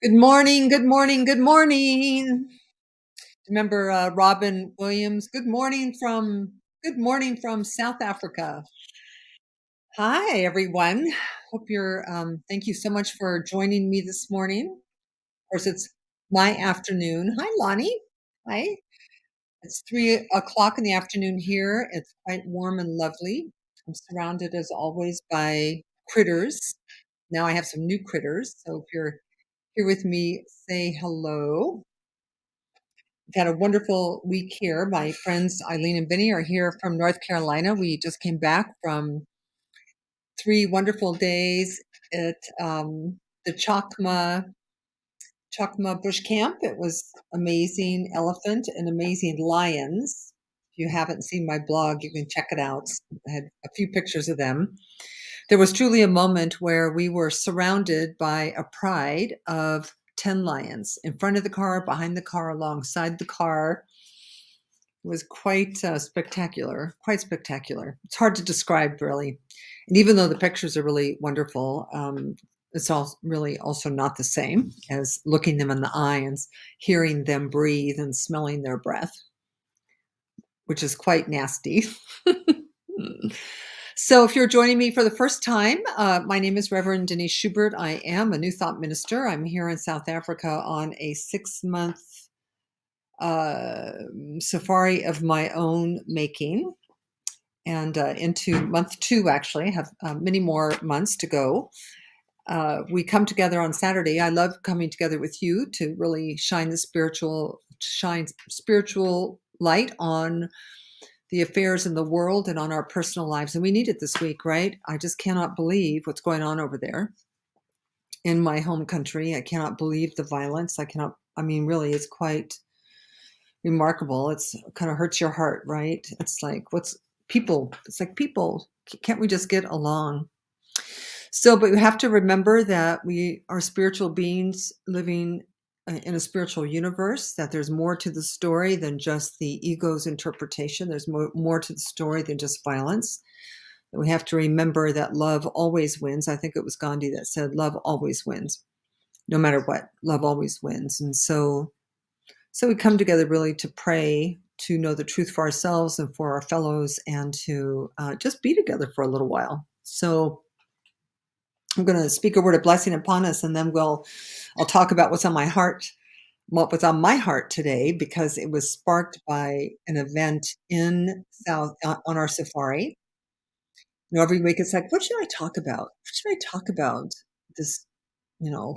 Good morning, good morning, good morning. Remember Robin Williams? Good morning from South Africa. Hi, everyone. Hope you're. Thank you so much for joining me this morning. Of course, it's my afternoon. Hi, Lonnie. Hi. It's 3 o'clock in the afternoon here. It's quite warm and lovely. I'm surrounded, as always, by critters. Now I have some new critters. So if you're here with me, say hello. We've had a wonderful week here. My friends Eileen and Vinny are here from North Carolina. We just came back from 3 wonderful days at the Chakma Bush Camp. It was amazing elephant and amazing lions. If you haven't seen my blog, you can check it out. I had a few pictures of them. There was truly a moment where we were surrounded by a pride of 10 lions in front of the car, behind the car, alongside the car. It was quite spectacular, quite spectacular. It's hard to describe, really. And even though the pictures are really wonderful, it's all really also not the same as looking them in the eye and hearing them breathe and smelling their breath, which is quite nasty. So if you're joining me for the first time, my name is Reverend Denise Schubert. I am a New Thought minister. I'm here in South Africa on a 6-month safari of my own making, and into month 2, actually. I have many more months to go. We come together on Saturday. I love coming together with you to really shine spiritual light on the affairs in the world and on our personal lives. And we need it this week, right? I just cannot believe what's going on over there in my home country. I cannot believe the violence. Really, it's quite remarkable. It's kind of hurts your heart, right? It's like, people, can't we just get along? But we have to remember that we are spiritual beings living in a spiritual universe, that there's more to the story than just the ego's interpretation. There's more to the story than just violence. And we have to remember that love always wins. I think it was Gandhi that said, love always wins. No matter what, love always wins. And so we come together really to pray, to know the truth for ourselves and for our fellows, and to just be together for a little while. So I'm going to speak a word of blessing upon us, and then I'll talk about what's on my heart today, because it was sparked by an event in South on our safari. Every week it's like, what should I talk about? What should I talk about this, and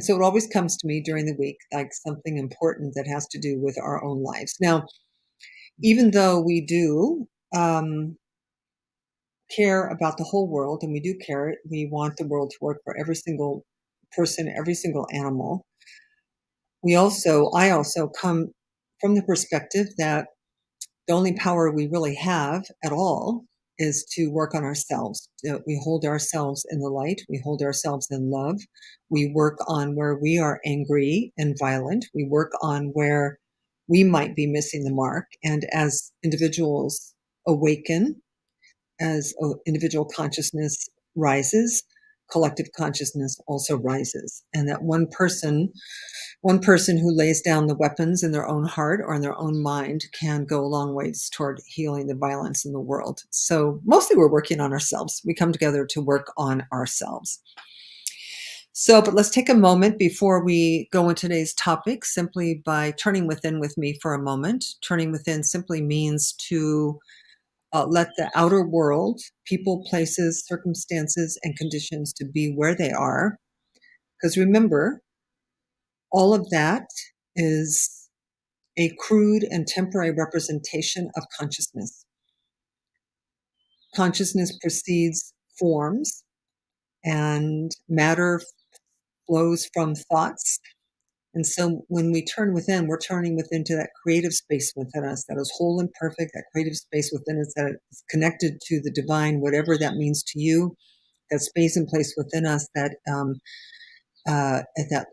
so it always comes to me during the week, like something important that has to do with our own lives. Now, even though we do care about the whole world, and we do care, we want the world to work for every single person, every single animal. I also come from the perspective that the only power we really have at all is to work on ourselves. We hold ourselves in the light. We hold ourselves in love. We work on where we are angry and violent. We work on where we might be missing the mark. And as individuals awaken, as individual consciousness rises, collective consciousness also rises. And that one person who lays down the weapons in their own heart or in their own mind can go a long ways toward healing the violence in the world. So mostly we're working on ourselves. We come together to work on ourselves. But let's take a moment before we go into today's topic, simply by turning within with me for a moment. Turning within simply means to let the outer world, people, places, circumstances, and conditions to be where they are. Because remember, all of that is a crude and temporary representation of consciousness. Consciousness precedes forms, and matter flows from thoughts. And so when we turn within, we're turning within to that creative space within us that is whole and perfect, that creative space within us that is connected to the divine, whatever that means to you, that space and place within us that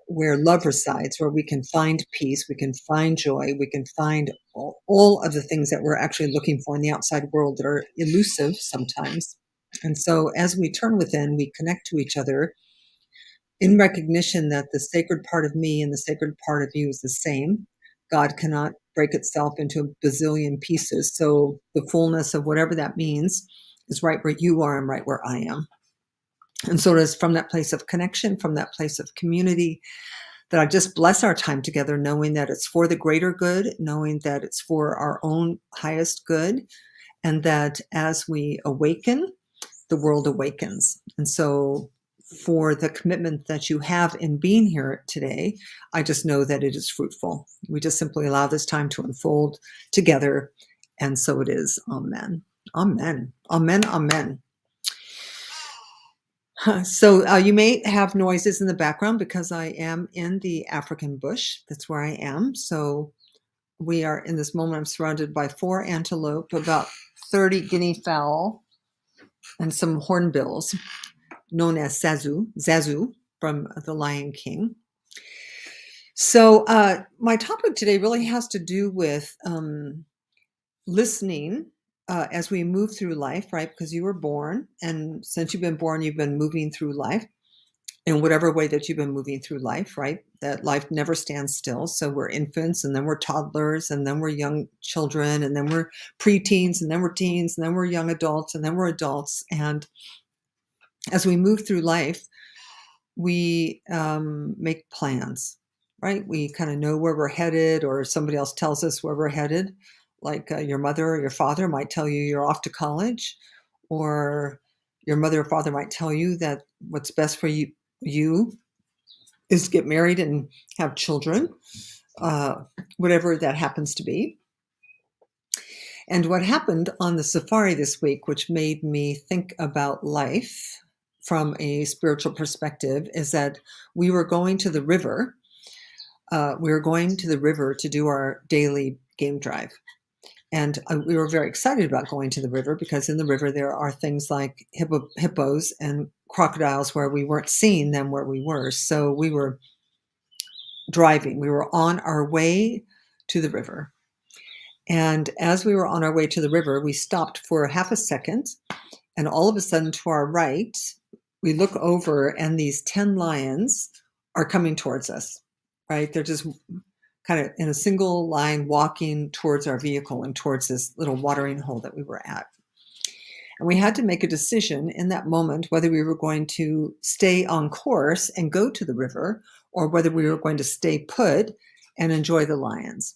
where love resides, where we can find peace, we can find joy, we can find all of the things that we're actually looking for in the outside world that are elusive sometimes. And so as we turn within, we connect to each other in recognition that the sacred part of me and the sacred part of you is the same. God cannot break itself into a bazillion pieces. So the fullness of whatever that means is right where you are and right where I am. And so it is from that place of connection, from that place of community, that I just bless our time together, knowing that it's for the greater good, knowing that it's for our own highest good, and that as we awaken, the world awakens. And so for the commitment that you have in being here today, I just know that it is fruitful. We just simply allow this time to unfold together. And so it is. Amen. Amen. Amen. Amen. So you may have noises in the background because I am in the African bush. That's where I am. So we are in this moment, I'm surrounded by 4 antelope, about 30 guinea fowl, and some hornbills, known as Zazu from The Lion King. So my topic today really has to do with listening as we move through life, right? Because you were born, and since you've been born, you've been moving through life in whatever way that you've been moving through life, right? That life never stands still. So we're infants, and then we're toddlers, and then we're young children, and then we're preteens, and then we're teens, and then we're young adults, and then we're adults. And as we move through life, we make plans, right? We kind of know where we're headed, or somebody else tells us where we're headed. Like your mother or your father might tell you you're off to college, or your mother or father might tell you that what's best for you is to get married and have children, whatever that happens to be. And what happened on the safari this week, which made me think about life from a spiritual perspective, is that we were going to the river. We were going to the river to do our daily game drive. And we were very excited about going to the river because in the river there are things like hippos and crocodiles where we weren't seeing them where we were. So we were driving. We were on our way to the river. And as we were on our way to the river, we stopped for half a second. And all of a sudden, to our right, we look over and these 10 lions are coming towards us, right? They're just kind of in a single line walking towards our vehicle and towards this little watering hole that we were at. And we had to make a decision in that moment whether we were going to stay on course and go to the river, or whether we were going to stay put and enjoy the lions.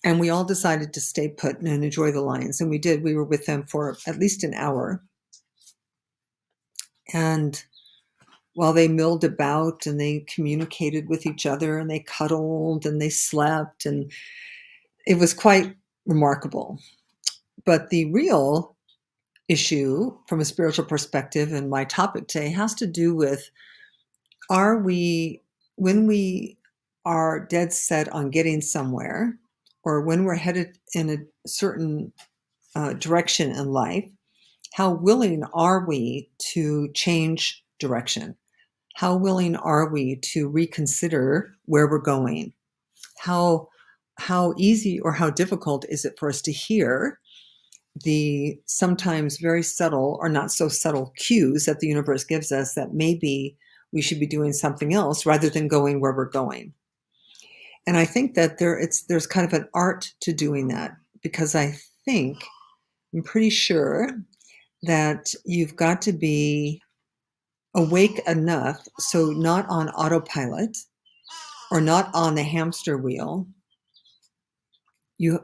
And we all decided to stay put and enjoy the lions. And we did. We were with them for at least an hour. And while they milled about and they communicated with each other and they cuddled and they slept, and it was quite remarkable. But the real issue from a spiritual perspective, and my topic today, has to do with, when we are dead set on getting somewhere, or when we're headed in a certain direction in life, how willing are we to change direction? How willing are we to reconsider where we're going? How easy or how difficult is it for us to hear the sometimes very subtle or not so subtle cues that the universe gives us that maybe we should be doing something else rather than going where we're going? And I think that there's kind of an art to doing that, because I'm pretty sure that you've got to be awake enough, so not on autopilot or not on the hamster wheel.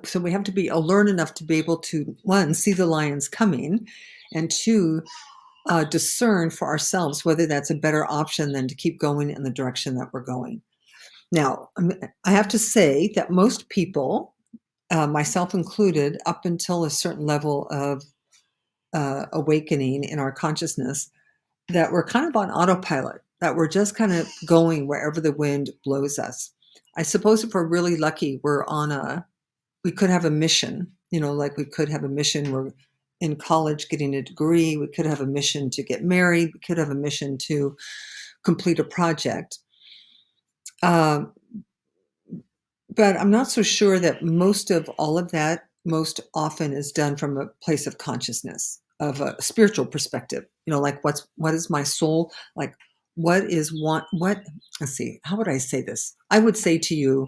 So we have to be alert enough to be able to, one, see the lions coming, and two, discern for ourselves whether that's a better option than to keep going in the direction that we're going. Now, I have to say that most people, myself included, up until a certain level of awakening in our consciousness, that we're kind of on autopilot, that we're just kind of going wherever the wind blows us. I suppose if we're really lucky, we could have a mission, like we could have a mission. We're in college getting a degree. We could have a mission to get married. We could have a mission to complete a project. Um, but I'm not so sure that most of all of that most often is done from a place of consciousness, of a spiritual perspective. Like what is my soul like? What is what? Let's see. How would I say this? I would say to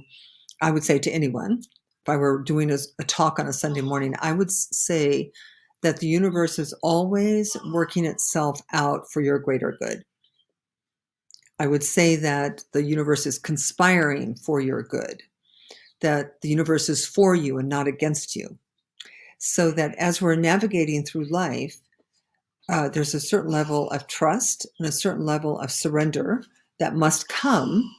anyone, if I were doing a talk on a Sunday morning, I would say that the universe is always working itself out for your greater good. I would say that the universe is conspiring for your good, that the universe is for you and not against you. So that as we're navigating through life, there's a certain level of trust and a certain level of surrender that must come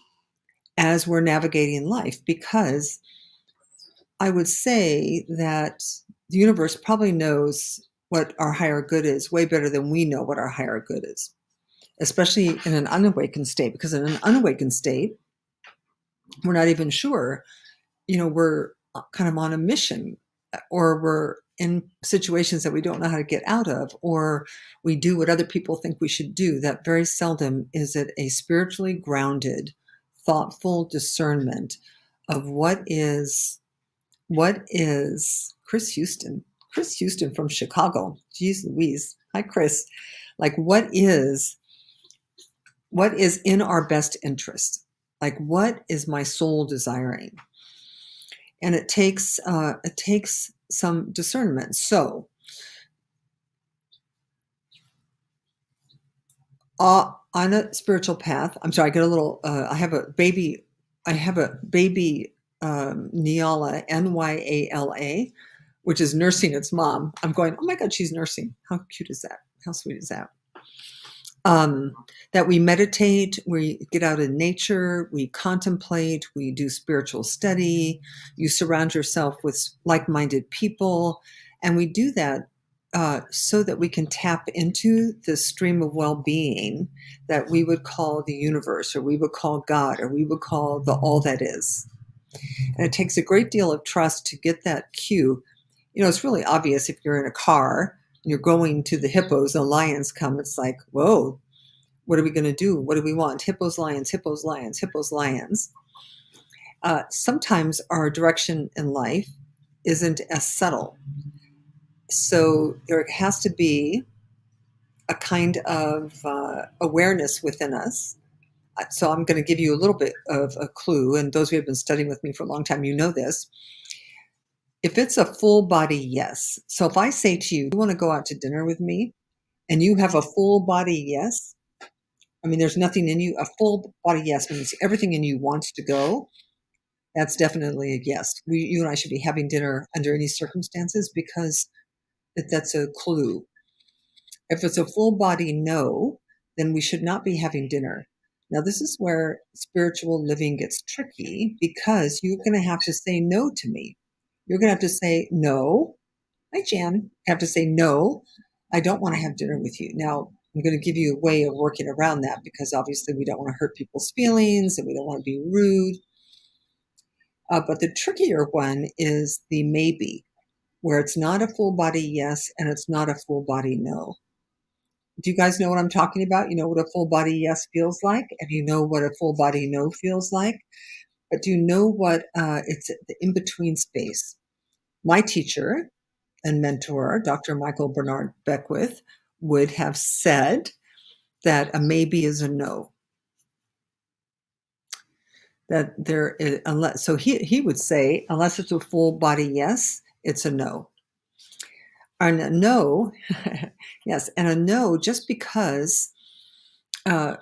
as we're navigating life, because I would say that the universe probably knows what our higher good is way better than we know what our higher good is, especially in an unawakened state, because in an unawakened state, we're not even sure, we're kind of on a mission, or we're in situations that we don't know how to get out of, or we do what other people think we should do. That very seldom is it a spiritually grounded, thoughtful discernment of what is Chris Houston. Chris Houston from Chicago. Jeez Louise. Hi, Chris. Like, what is in our best interest? Like, what is my soul desiring? And it takes some discernment. So, on a spiritual path, I'm sorry, I get a little. I have a baby. Nyala, Nyala, which is nursing its mom. I'm going, oh my God, she's nursing. How cute is that? How sweet is that? That we meditate, we get out in nature, we contemplate, we do spiritual study, you surround yourself with like-minded people, and we do that so that we can tap into the stream of well-being that we would call the universe, or we would call God, or we would call the all that is. And it takes a great deal of trust to get that cue. It's really obvious if you're in a car and you're going to the hippos, the lions come, it's like, whoa, what are we going to do? What do we want? Hippos, lions, hippos, lions, hippos, lions. Sometimes our direction in life isn't as subtle. So there has to be a kind of awareness within us. So I'm going to give you a little bit of a clue, and those who have been studying with me for a long time, you know this. If it's a full body yes, so if I say to you, you want to go out to dinner with me, and you have a full body yes, I mean, there's nothing in you, a full body yes means everything in you wants to go. That's definitely a yes. You and I should be having dinner under any circumstances, because that's a clue. If it's a full body no, then we should not be having dinner. Now, this is where spiritual living gets tricky, because you're going to have to say no to me. You're going to have to say, no. Hi, Jan. You have to say, no, I don't want to have dinner with you. Now, I'm going to give you a way of working around that, because obviously we don't want to hurt people's feelings and we don't want to be rude. But the trickier one is the maybe, where it's not a full body yes and it's not a full body no. Do you guys know what I'm talking about? You know what a full body yes feels like, and you know what a full body no feels like. But do you know what it's the in-between space? My teacher and mentor, Dr. Michael Bernard Beckwith, would have said that a maybe is a no. That there is, unless, so he would say, unless it's a full body yes, it's a no. And a no, yes, and a no, just because the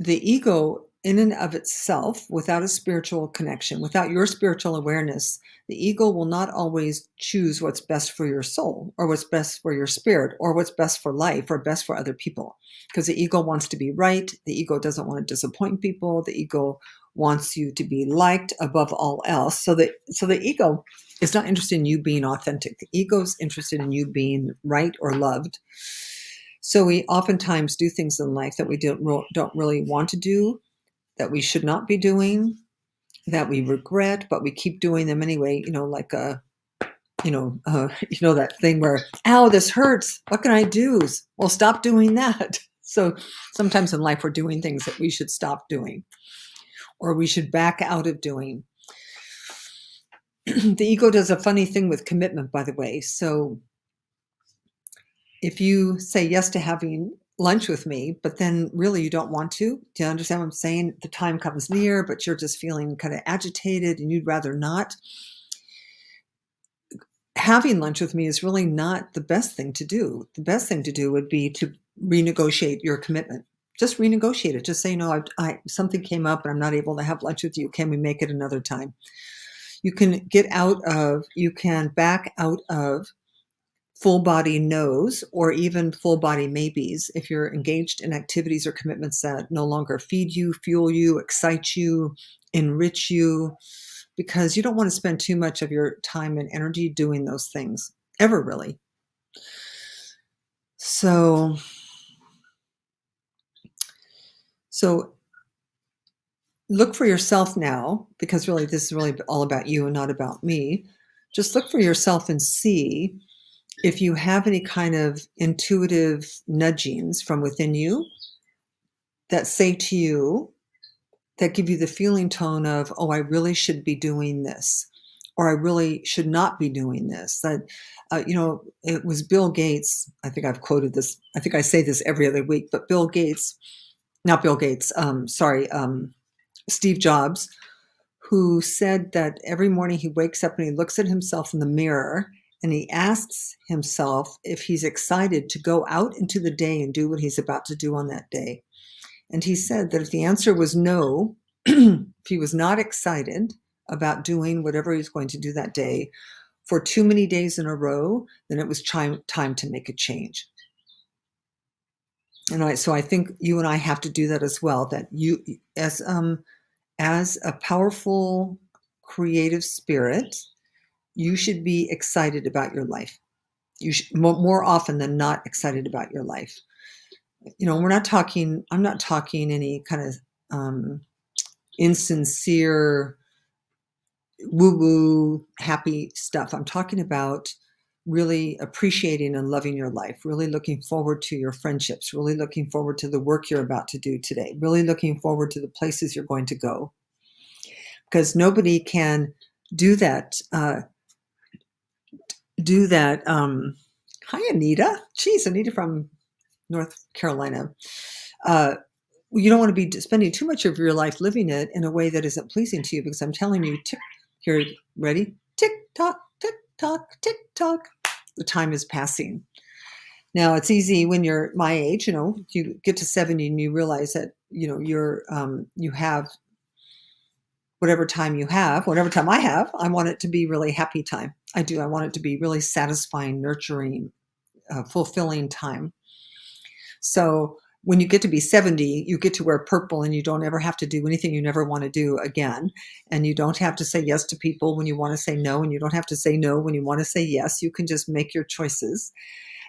ego in and of itself, without a spiritual connection, without your spiritual awareness, the ego will not always choose what's best for your soul or what's best for your spirit or what's best for life or best for other people. Because the ego wants to be right. The ego doesn't want to disappoint people. The ego wants you to be liked above all else. So the ego is not interested in you being authentic. The ego is interested in you being right or loved. So we oftentimes do things in life that we don't really want to do, that we should not be doing, that we regret, but we keep doing them anyway. Like that thing where, ow, this hurts. What can I do? Well, stop doing that. So sometimes in life we're doing things that we should stop doing, or we should back out of doing. The ego does a funny thing with commitment, by the way. So if you say yes to having lunch with me, but then really you don't want to, do you understand what I'm saying? The time comes near, but you're just feeling kind of agitated and you'd rather not. Having lunch with me is really not the best thing to do. The best thing to do would be to renegotiate your commitment. Just renegotiate it. Just say, no, something came up and I'm not able to have lunch with you. Can we make it another time? You can back out of full body no's or even full body maybes if you're engaged in activities or commitments that no longer feed you, fuel you, excite you, enrich you, because you don't want to spend too much of your time and energy doing those things, ever really. So look for yourself now, because really this is really all about you and not about me. Just look for yourself and see if you have any kind of intuitive nudgings from within you that say to you, that give you the feeling tone of, oh, I really should be doing this, or I really should not be doing this. That, it was Bill Gates. I think I've quoted this. I think I say this every other week, but Steve Jobs, who said that every morning he wakes up and he looks at himself in the mirror and he asks himself if he's excited to go out into the day and do what he's about to do on that day. And he said that if the answer was no, if he was not excited about doing whatever he's going to do that day for too many days in a row, then it was time to make a change. And so I think you and I have to do that as well, that you, as a powerful creative spirit, you should be excited about your life. You should, more often than not, excited about your life. I'm not talking any kind of insincere, woo-woo, happy stuff. I'm talking about really appreciating and loving your life, really looking forward to your friendships, really looking forward to the work you're about to do today, really looking forward to the places you're going to go. Because nobody can do that. Hi, Anita. Geez, Anita from North Carolina. You don't want to be spending too much of your life living it in a way that isn't pleasing to you, because I'm telling you, here, ready? Tick tock, tick tock, tick tock. The time is passing. Now it's easy when you're my age, you get to 70 and you realize that, you have whatever time you have, whatever time I have. I want it to be really happy time. I do. I want it to be really satisfying, nurturing, fulfilling time. So when you get to be 70, you get to wear purple and you don't ever have to do anything you never want to do again. And you don't have to say yes to people when you want to say no, and you don't have to say no when you want to say yes. You can just make your choices.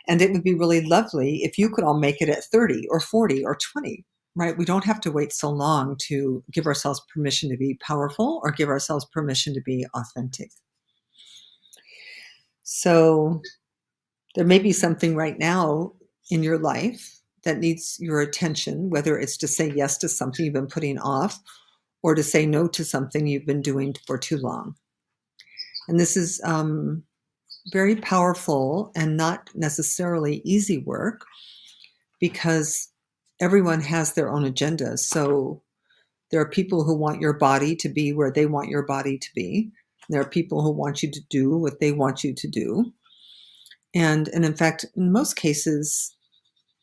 And it would be really lovely if you could all make it at 30 or 40 or 20, right? We don't have to wait so long to give ourselves permission to be powerful or give ourselves permission to be authentic. So there may be something right now in your life that needs your attention, whether it's to say yes to something you've been putting off or to say no to something you've been doing for too long. And this is very powerful and not necessarily easy work, because everyone has their own agenda. So there are people who want your body to be where they want your body to be. There are people who want you to do what they want you to do. And in fact, in most cases,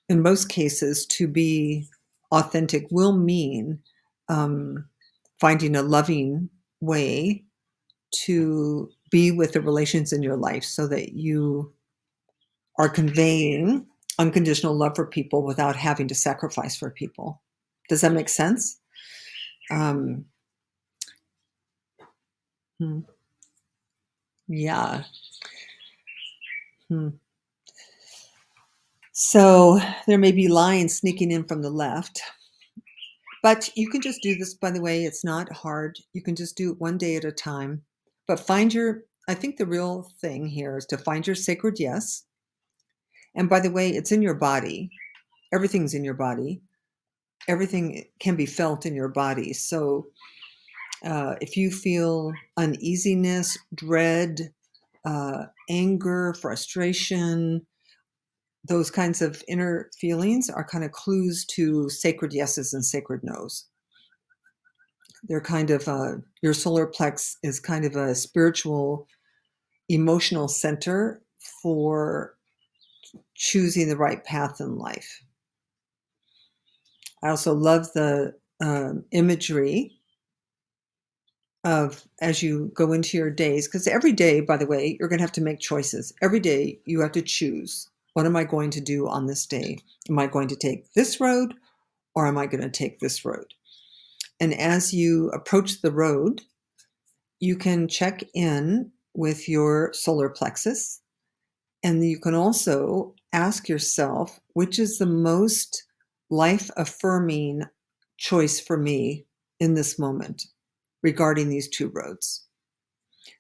to be authentic will mean finding a loving way to be with the relations in your life so that you are conveying unconditional love for people without having to sacrifice for people. Does that make sense? Um, hmm, yeah. Hmm. So there may be lines sneaking in from the left, but you can just do this, by the way. It's not hard. You can just do it one day at a time. But I think the real thing here is to find your sacred yes. And by the way, it's in your body. Everything's in your body. Everything can be felt in your body. So if you feel uneasiness, dread, anger, frustration, those kinds of inner feelings are kind of clues to sacred yeses and sacred nos. They're kind of, your solar plex is kind of a spiritual, emotional center for choosing the right path in life. I also love the imagery of as you go into your days, because every day, by the way, you're going to have to make choices. Every day you have to choose, what am I going to do on this day? Am I going to take this road or am I going to take this road? And as you approach the road, you can check in with your solar plexus, and you can also ask yourself, which is the most life affirming choice for me in this moment regarding these two roads?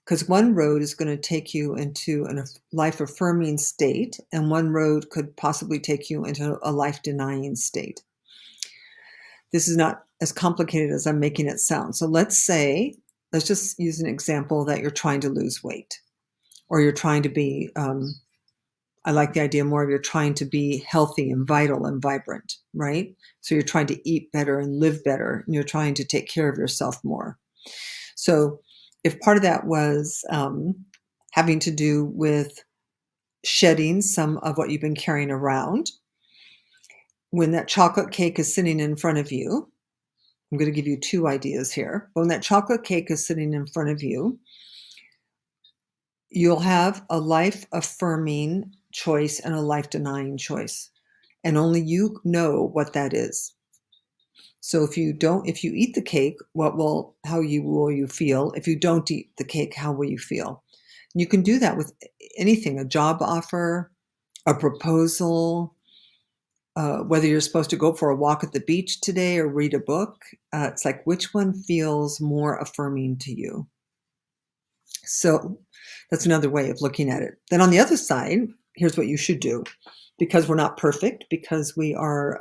Because one road is going to take you into a life affirming state, and one road could possibly take you into a life denying state. This is not as complicated as I'm making it sound. So let's just use an example that you're trying to lose weight, or you're trying to be, I like the idea more of you're trying to be healthy and vital and vibrant, right? So you're trying to eat better and live better, and you're trying to take care of yourself more. So if part of that was having to do with shedding some of what you've been carrying around, when that chocolate cake is sitting in front of you, I'm going to give you two ideas here. When that chocolate cake is sitting in front of you, you'll have a life affirming choice and a life denying choice. And only you know what that is. So if you eat the cake, how will you feel? If you don't eat the cake, how will you feel? And you can do that with anything, a job offer, a proposal, whether you're supposed to go for a walk at the beach today or read a book. It's like, which one feels more affirming to you? So that's another way of looking at it. Then on the other side, here's what you should do. Because we're not perfect, because we are,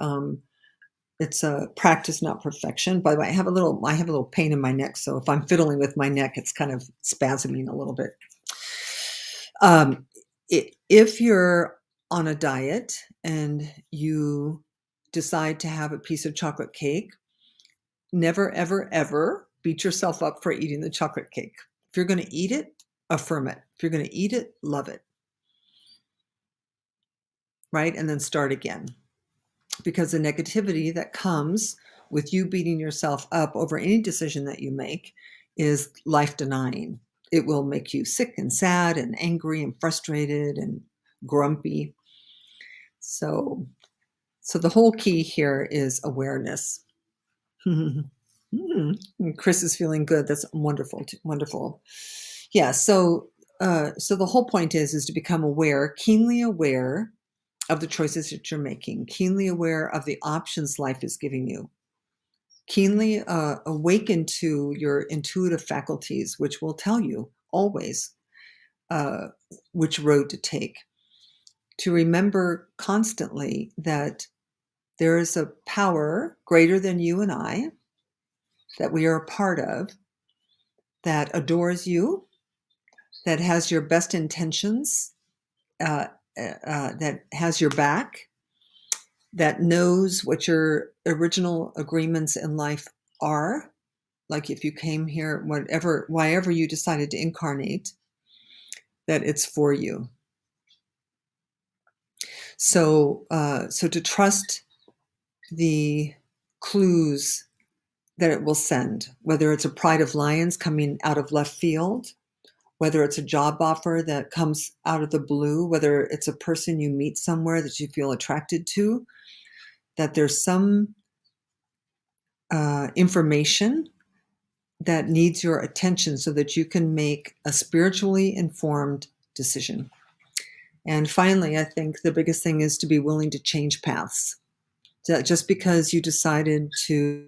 it's a practice, not perfection. By the way, I have a little pain in my neck. So if I'm fiddling with my neck, it's kind of spasming a little bit. If you're on a diet and you decide to have a piece of chocolate cake, never, ever, ever beat yourself up for eating the chocolate cake. If you're going to eat it, affirm it. If you're going to eat it, love it. Right? And then start again. Because the negativity that comes with you beating yourself up over any decision that you make is life denying. It will make you sick and sad and angry and frustrated and grumpy. So the whole key here is awareness. Chris is feeling good. That's wonderful. Wonderful. Yeah. So the whole point is to become aware, keenly aware of the choices that you're making, keenly aware of the options life is giving you, keenly awaken to your intuitive faculties, which will tell you always which road to take. To remember constantly that there is a power greater than you and I that we are a part of, that adores you, that has your best intentions, that has your back, that knows what your original agreements in life are. Like if you came here, whyever you decided to incarnate, that it's for you. So to trust the clues that it will send, whether it's a pride of lions coming out of left field, whether it's a job offer that comes out of the blue, whether it's a person you meet somewhere that you feel attracted to, that there's some information that needs your attention so that you can make a spiritually informed decision. And finally, I think the biggest thing is to be willing to change paths. That just because you decided to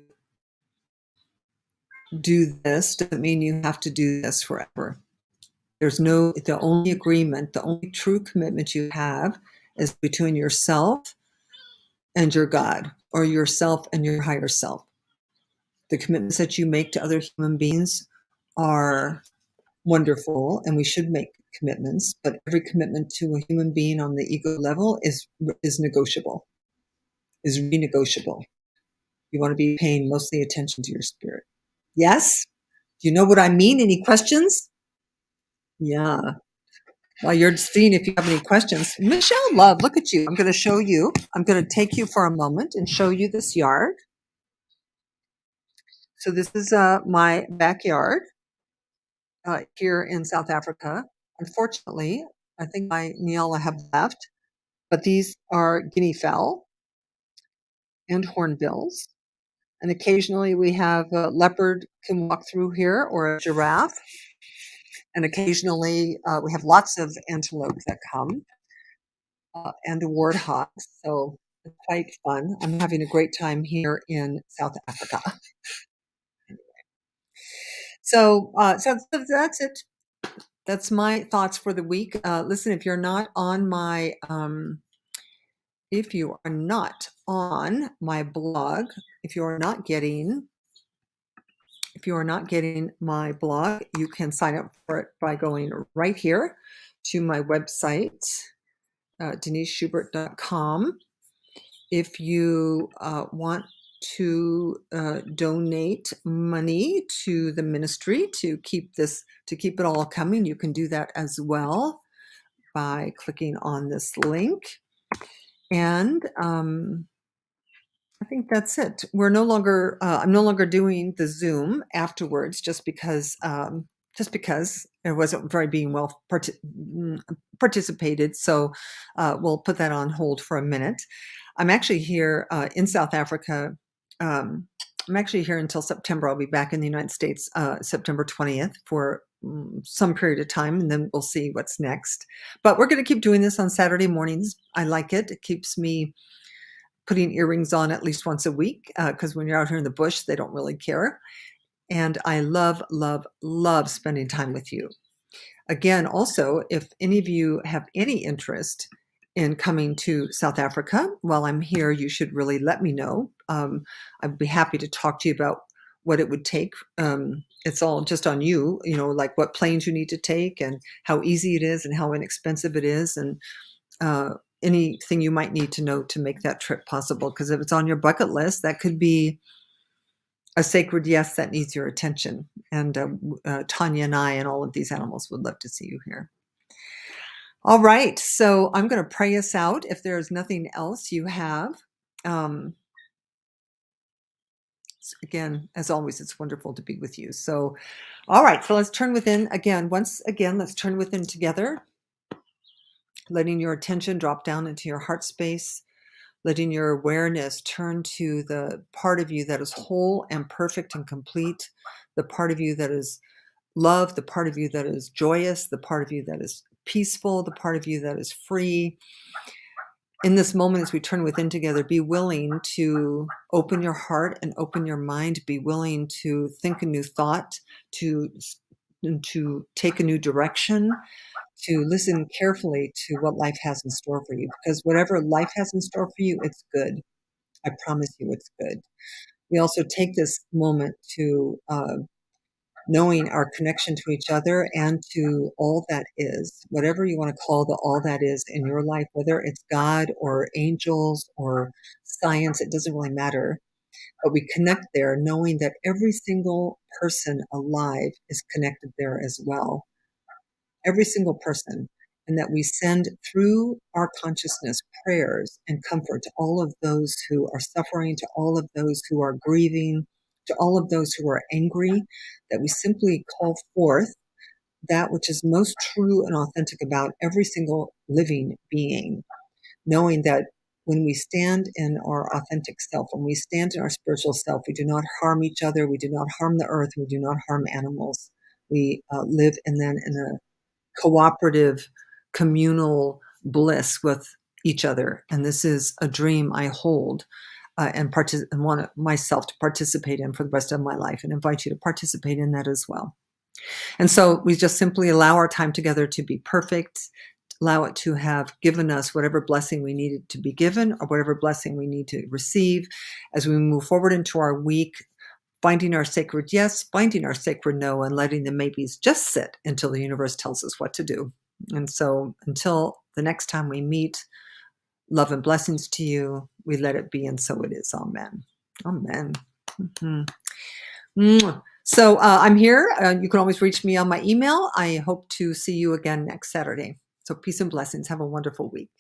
do this doesn't mean you have to do this forever. The only agreement, the only true commitment you have is between yourself and your God, or yourself and your higher self. The commitments that you make to other human beings are wonderful, and we should make commitments, but every commitment to a human being on the ego level is negotiable, is renegotiable. You want to be paying mostly attention to your spirit. Yes? Do you know what I mean? Any questions? Yeah. While you're seeing if you have any questions, Michelle Love, look at you. I'm going to show you. I'm going to take you for a moment and show you this yard. So this is my backyard here in South Africa. Unfortunately, I think my Nyala have left, but these are guinea fowl and hornbills. And occasionally we have a leopard can walk through here, or a giraffe. And occasionally we have lots of antelope that come, and the warthogs. So it's quite fun. I'm having a great time here in South Africa. So that's it. That's my thoughts for the week. Listen, if you're not on my blog, if you're not getting my blog, you can sign up for it by going right here to my website, DeniseSchubert.com. If you want to donate money to the ministry to keep it all coming, you can do that as well by clicking on this link. And I think that's it. I'm no longer doing the Zoom afterwards, just because it wasn't very being well participated. So we'll put that on hold for a minute. I'm actually here in South Africa. I'm actually here until September. I'll be back in the United States September 20th for some period of time, and then we'll see what's next. But we're going to keep doing this on Saturday mornings. I like it. It keeps me putting earrings on at least once a week, because when you're out here in the bush, they don't really care. And I love, love, love spending time with you. Again, also, if any of you have any interest in coming to South Africa while I'm here, you should really let me know. I'd be happy to talk to you about what it would take. It's all just on you, like what planes you need to take and how easy it is and how inexpensive it is, and anything you might need to know to make that trip possible. Because if it's on your bucket list, that could be a sacred yes that needs your attention. And Tanya and I and all of these animals would love to see you here. All right. So I'm going to pray us out if there's nothing else you have. Again, as always, it's wonderful to be with you. So, all right. So let's turn within again. Once again, let's turn within together, letting your attention drop down into your heart space, letting your awareness turn to the part of you that is whole and perfect and complete, the part of you that is love, the part of you that is joyous, the part of you that is peaceful, the part of you that is free. In this moment, as we turn within together, be willing to open your heart and open your mind, be willing to think a new thought, to take a new direction, to listen carefully to what life has in store for you, because whatever life has in store for you, it's good. I promise you it's good. We also take this moment to knowing our connection to each other and to all that is, whatever you want to call the all that is in your life, whether it's God or angels or science, it doesn't really matter. But we connect there knowing that every single person alive is connected there as well. Every single person. And that we send through our consciousness prayers and comfort to all of those who are suffering, to all of those who are grieving, to all of those who are angry, that we simply call forth that which is most true and authentic about every single living being, knowing that when we stand in our authentic self, when we stand in our spiritual self, we do not harm each other, we do not harm the earth, we do not harm animals. We live in a cooperative, communal bliss with each other. And this is a dream I hold and want myself to participate in for the rest of my life, and invite you to participate in that as well. And so we just simply allow our time together to be perfect, allow it to have given us whatever blessing we needed to be given, or whatever blessing we need to receive as we move forward into our week, finding our sacred yes, finding our sacred no, and letting the maybes just sit until the universe tells us what to do. And so until the next time we meet, love and blessings to you. We let it be, and so it is. Amen. Amen. So I'm here. You can always reach me on my email. I hope to see you again next Saturday. So peace and blessings. Have a wonderful week.